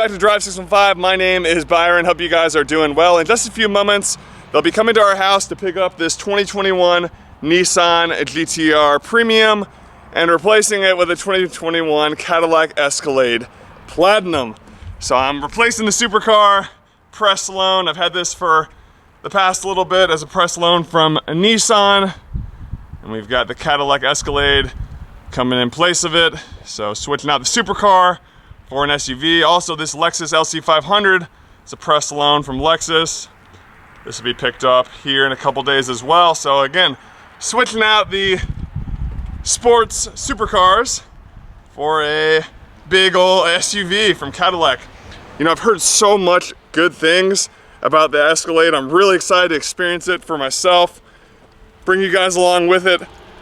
back to Drive 615. My name is Byron. Hope you guys are doing well. In just a few moments, they'll be coming to our house to pick up this 2021 Nissan GT-R Premium and replacing it with a 2021 Cadillac Escalade Platinum. So I'm replacing the supercar, press loan. I've had this for the past little bit as a press loan from a Nissan. And we've got the Cadillac Escalade coming in place of it. So switching out the supercar for an SUV. Also this Lexus LC500, it's a press loan from Lexus. This will be picked up here in a couple days as well. So again, switching out the sports supercars for a big old SUV from Cadillac. You know, I've heard so much good things about the Escalade. I'm really excited to experience it for myself, bring you guys along with it.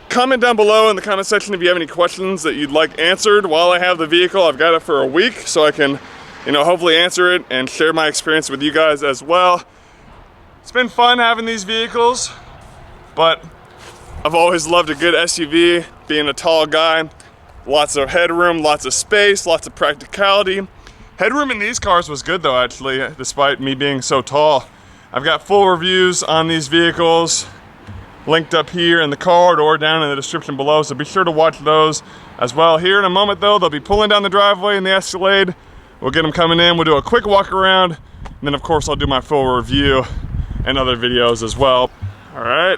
Comment down below in the comment section if you have any questions that you'd like answered while I have the vehicle. I've got it for a week, so I can, you know, hopefully answer it and share my experience with you guys as well. It's been fun having these vehicles, but I've always loved a good SUV, being a tall guy. Lots of headroom, lots of space, lots of practicality. Headroom in these cars was good though, actually, despite me being so tall. I've got full reviews on these vehicles linked up here in the card or down in the description below, so be sure to watch those as well. Here in a moment though, they'll be pulling down the driveway in the Escalade. We'll get them coming in, we'll do a quick walk around, and then of course I'll do my full review and other videos as well. All right,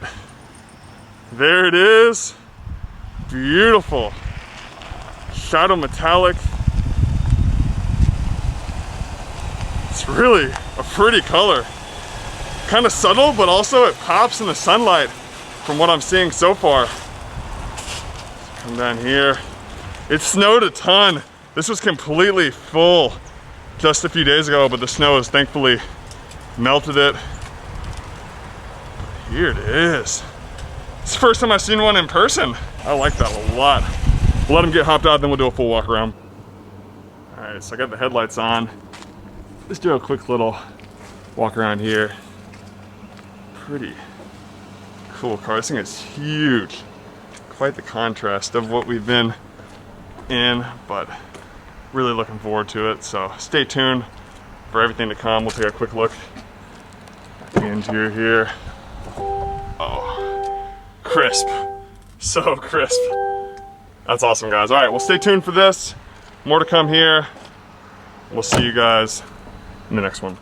there it is. Beautiful. Shadow metallic. It's really a pretty color. Kind of subtle, but also it pops in the sunlight from what I'm seeing so far. Come down here. It snowed a ton. This was completely full just a few days ago, but the snow has thankfully melted it. Here it is. It's the first time I've seen one in person. I like that a lot. We'll let them get hopped out, then we'll do a full walk around. All right, so I got the headlights on. Let's do a quick little walk around here. Pretty cool car. This thing is huge. Quite the contrast of what we've been in, but really looking forward to it. So stay tuned for everything to come. We'll take a quick look at the interior here. Oh, crisp. So crisp. That's awesome, guys. All right, well, stay tuned for this. More to come here. We'll see you guys in the next one.